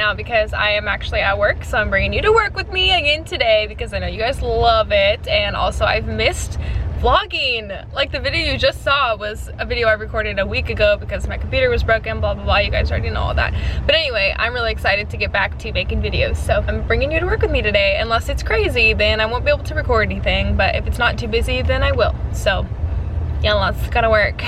now because I am actually at work, so I'm bringing you to work with me again today because I know you guys love it. And also I've missed vlogging. Like the video you just saw was a video I recorded a week ago because my computer was broken, blah blah blah. You guys already know all that. But anyway, I'm really excited to get back to making videos, so I'm bringing you to work with me today. Unless it's crazy, then I won't be able to record anything, but if it's not too busy, then I will. So yeah, let's go to work.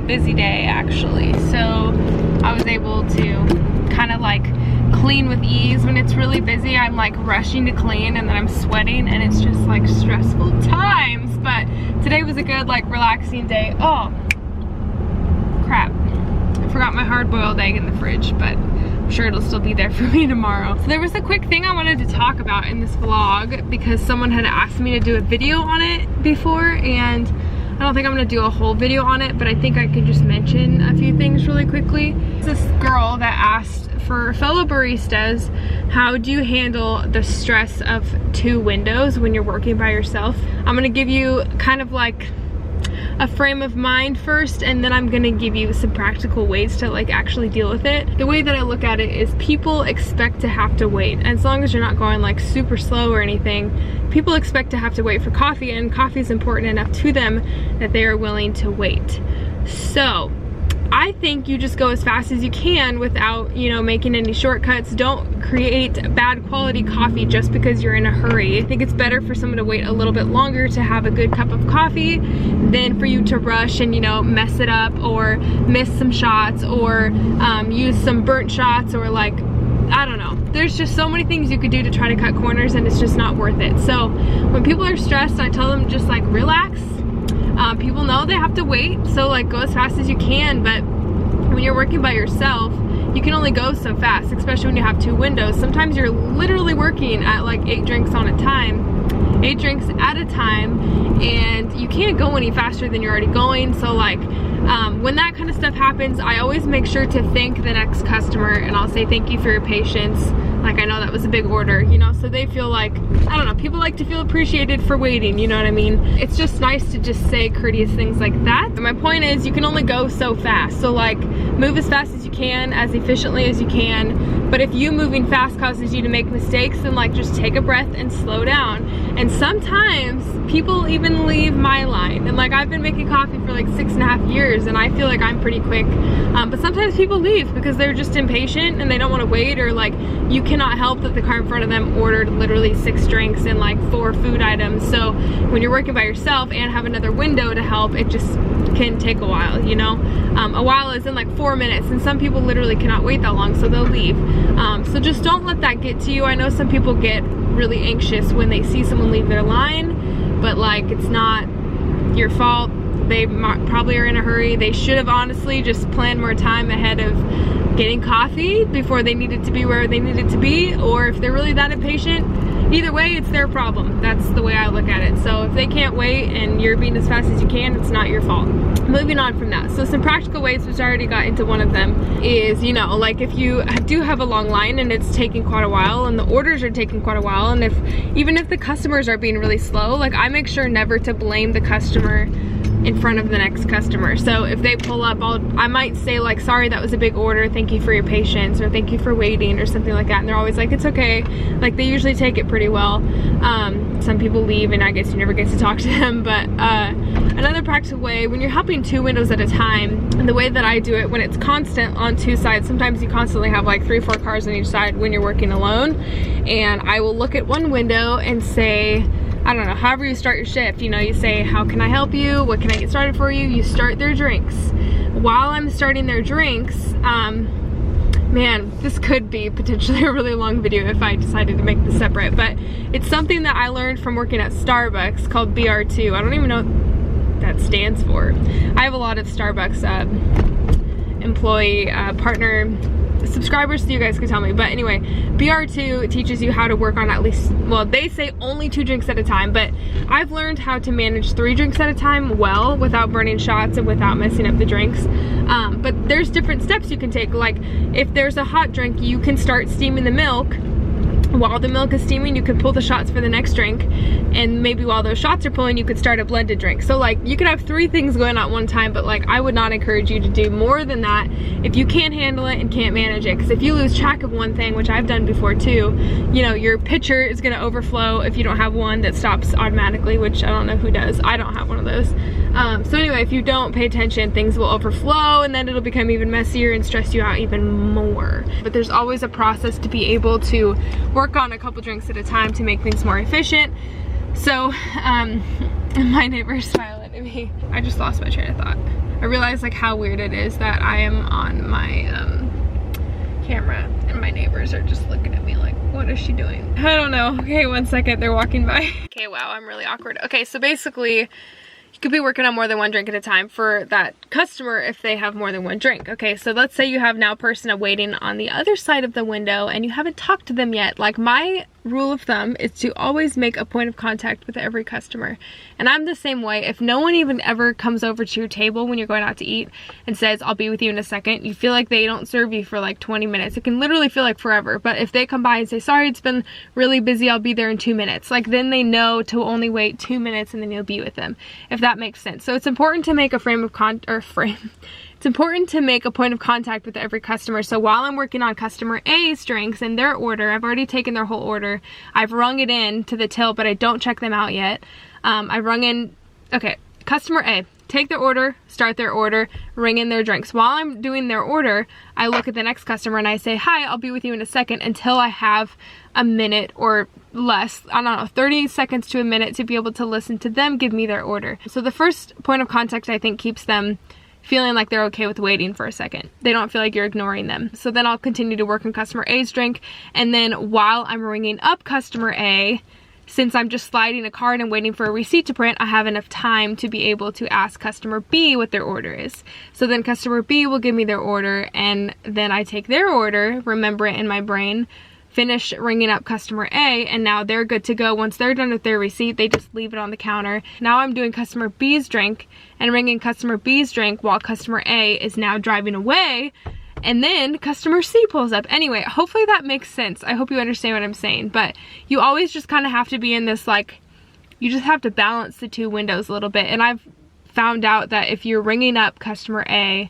Busy day actually, so I was able to kind of like clean with ease. When it's really busy, I'm like rushing to clean and then I'm sweating and it's just like stressful times. But today was a good like relaxing day. Oh crap, I forgot my hard-boiled egg in the fridge, but I'm sure it'll still be there for me tomorrow. So there was a quick thing I wanted to talk about in this vlog because someone had asked me to do a video on it before, and I don't think I'm gonna do a whole video on it, but I think I could just mention a few things really quickly. This girl that asked for fellow baristas, how do you handle the stress of 2 windows when you're working by yourself? I'm gonna give you kind of like a frame of mind first, and then I'm gonna give you some practical ways to like actually deal with it. The way that I look at it is people expect to have to wait. As long as you're not going like super slow or anything, people expect to have to wait for coffee, and coffee is important enough to them that they are willing to wait. So I think you just go as fast as you can without, you know, making any shortcuts. Don't create bad quality coffee just because you're in a hurry. I think it's better for someone to wait a little bit longer to have a good cup of coffee than for you to rush and, you know, mess it up or miss some shots or use some burnt shots or like I don't know. There's just so many things you could do to try to cut corners, and it's just not worth it. So when people are stressed, I tell them just like relax. People know they have to wait, so like go as fast as you can, but when you're working by yourself, you can only go so fast, especially when you have 2 windows. Sometimes you're literally working at like 8 drinks at a time, and you can't go any faster than you're already going. So like when that kind of stuff happens, I always make sure to thank the next customer, and I'll say thank you for your patience. Like, I know that was a big order, you know, so they feel like, I don't know, people like to feel appreciated for waiting, you know what I mean? It's just nice to just say courteous things like that. But my point is, you can only go so fast. So like, move as fast as you can, as efficiently as you can. But if you moving fast causes you to make mistakes, then like just take a breath and slow down. And sometimes people even leave my line. And like, I've been making coffee for like 6.5 years, and I feel like I'm pretty quick. But sometimes people leave because they're just impatient and they don't want to wait, or like, you cannot help that the car in front of them ordered literally 6 drinks and like 4 food items. So when you're working by yourself and have another window to help, it just can take a while, you know? A while is in like 4 minutes, and some people literally cannot wait that long, so they'll leave. So just don't let that get to you. I know some people get really anxious when they see someone leave their line, but like, it's not your fault. They probably are in a hurry. They should have honestly just planned more time ahead of getting coffee before they needed to be where they needed to be, or if they're really that impatient, either way, it's their problem. That's the way I look at it. So if they can't wait and you're being as fast as you can, it's not your fault. Moving on from that, so some practical ways, which I already got into one of them, is, you know, like if you do have a long line and it's taking quite a while and the orders are taking quite a while, and even if the customers are being really slow, like I make sure never to blame the customer in front of the next customer. So if they pull up, I might say like, sorry, that was a big order, thank you for your patience, or thank you for waiting, or something like that. And they're always like, it's okay. Like, they usually take it pretty well. Some people leave and I guess you never get to talk to them. But another practical way, when you're helping 2 windows at a time, and the way that I do it, when it's constant on 2 sides, sometimes you constantly have like 3 or 4 cars on each side when you're working alone, and I will look at one window and say, I don't know, however you start your shift, you know, you say, how can I help you? What can I get started for you? You start their drinks. While I'm starting their drinks, man, this could be potentially a really long video if I decided to make this separate, but it's something that I learned from working at Starbucks called BR2. I don't even know what that stands for. I have a lot of Starbucks employee partner subscribers, so you guys can tell me. But anyway, BR2 teaches you how to work on at least, well, they say only 2 drinks at a time, but I've learned how to manage 3 drinks at a time well, without burning shots and without messing up the drinks. But there's different steps you can take. Like, if there's a hot drink, you can start steaming the milk. While the milk is steaming, you could pull the shots for the next drink, and maybe while those shots are pulling, you could start a blended drink. So like, you could have 3 things going on at one time, but like, I would not encourage you to do more than that if you can't handle it and can't manage it. Because if you lose track of one thing, which I've done before too, you know, your pitcher is going to overflow if you don't have one that stops automatically, which I don't know who does. I don't have one of those. So anyway, if you don't pay attention, things will overflow, and then it'll become even messier and stress you out even more. But there's always a process to be able to work on a couple drinks at a time to make things more efficient. So my neighbor's smiling at me. I just lost my train of thought. I realized like how weird it is that I am on my camera and my neighbors are just looking at me like, what is she doing? I don't know. Okay, one second, they're walking by. Okay, wow, I'm really awkward. Okay, so basically, you could be working on more than 1 drink at a time for that customer if they have more than 1 drink. Okay, so let's say you have now a person waiting on the other side of the window and you haven't talked to them yet. Like, my rule of thumb is to always make a point of contact with every customer. And I'm the same way. If no one even ever comes over to your table when you're going out to eat and says, I'll be with you in a second, you feel like they don't serve you for like 20 minutes. It can literally feel like forever. But if they come by and say, sorry, it's been really busy, I'll be there in 2 minutes. Like, then they know to only wait 2 minutes and then you'll be with them, if that makes sense. So it's important to make a it's important to make a point of contact with every customer. So while I'm working on customer A's drinks and their order, I've already taken their whole order. I've rung it in to the till, but I don't check them out yet. I've rung in, okay, customer A, take their order, start their order, ring in their drinks. While I'm doing their order, I look at the next customer and I say, hi, I'll be with you in a second, until I have a minute or less, I don't know, 30 seconds to a minute to be able to listen to them give me their order. So the first point of contact, I think, keeps them feeling like they're okay with waiting for a second. They don't feel like you're ignoring them. So then I'll continue to work on customer A's drink, and then while I'm ringing up customer A, since I'm just sliding a card and waiting for a receipt to print, I have enough time to be able to ask customer B what their order is. So then customer B will give me their order, and then I take their order, remember it in my brain, finish ringing up customer A, and now they're good to go. Once they're done with their receipt, they just leave it on the counter. Now I'm doing customer B's drink and ringing customer B's drink while customer A is now driving away, and then customer C pulls up. Anyway, hopefully that makes sense. I hope you understand what I'm saying, but you always just kind of have to be in this, like, you just have to balance the two windows a little bit. And I've found out that if you're ringing up customer A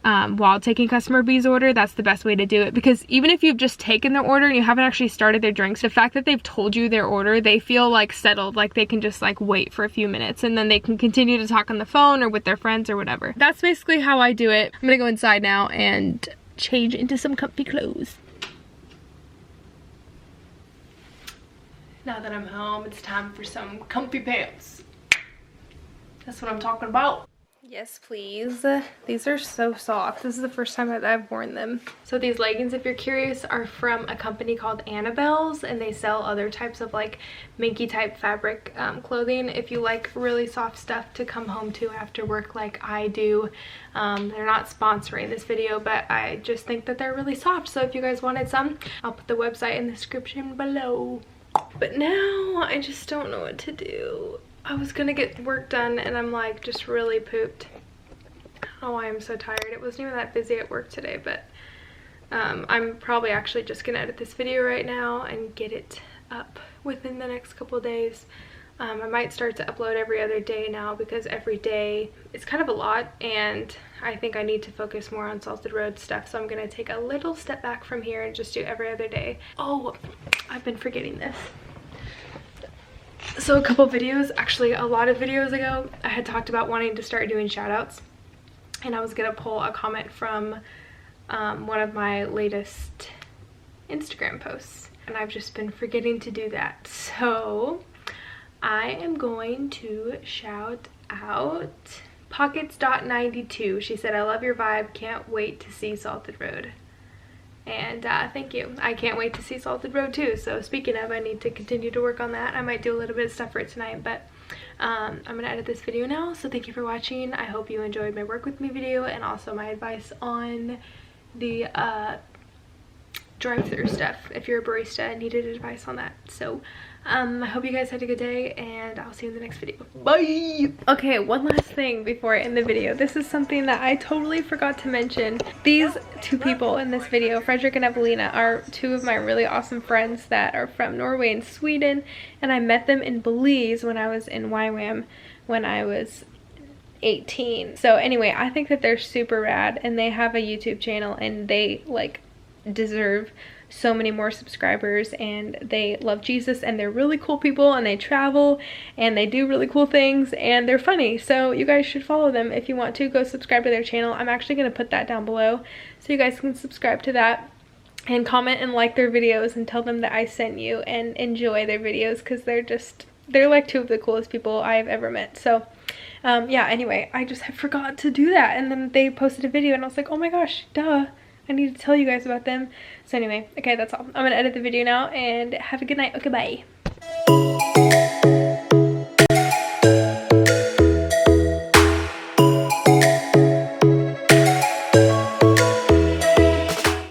while taking customer B's order, that's the best way to do it, because even if you've just taken their order and you haven't actually started their drinks, the fact that they've told you their order, they feel like settled, like they can just like wait for a few minutes and then they can continue to talk on the phone or with their friends or whatever. That's basically how I do it. I'm gonna go inside now and change into some comfy clothes. Now that I'm home, it's time for some comfy pants. That's what I'm talking about. Yes, please. These are so soft. This is the first time that I've worn them. So these leggings, if you're curious, are from a company called ANNABELLES, and they sell other types of like minky type fabric clothing. If you like really soft stuff to come home to after work like I do. They're not sponsoring this video, but I just think that they're really soft. So if you guys wanted some, I'll put the website in the description below. But now I just don't know what to do. I was gonna get work done and I'm like just really pooped. I don't know why I'm so tired. It wasn't even that busy at work today, but I'm probably actually just gonna edit this video right now and get it up within the next couple of days. I might start to upload every other day now, because every day it's kind of a lot and I think I need to focus more on Salted Road stuff. So I'm gonna take a little step back from here and just do every other day. Oh, I've been forgetting this. So a couple videos, actually a lot of videos ago, I had talked about wanting to start doing shout outs, and I was gonna pull a comment from one of my latest Instagram posts, and I've just been forgetting to do that. So I am going to shout out Pockets.92. She said, "I love your vibe, can't wait to see Salted Road." And thank you. I can't wait to see Salted Road too. So speaking of, I need to continue to work on that. I might do a little bit of stuff for it tonight, but I'm gonna edit this video now. So thank you for watching. I hope you enjoyed my work with me video and also my advice on the drive-through stuff. If you're a barista and needed advice on that. So I hope you guys had a good day, and I'll see you in the next video. Bye! Okay, one last thing before I end the video. This is something that I totally forgot to mention. These two people in this video, Frederic and Evelina, are two of my really awesome friends that are from Norway and Sweden, and I met them in Belize when I was in YWAM when I was 18. So anyway, I think that they're super rad, and they have a YouTube channel, and they like deserve so many more subscribers, and they love Jesus, and they're really cool people, and they travel and they do really cool things, and they're funny. So you guys should follow them if you want to. Go subscribe to their channel. I'm actually going to put that down below so you guys can subscribe to that, and comment and like their videos and tell them that I sent you, and enjoy their videos, because they're like two of the coolest people I've ever met. So yeah, anyway, I just had forgot to do that, and then they posted a video and I was like, oh my gosh, duh, I need to tell you guys about them. So anyway, okay, that's all. I'm gonna edit the video now, and have a good night. Okay, bye.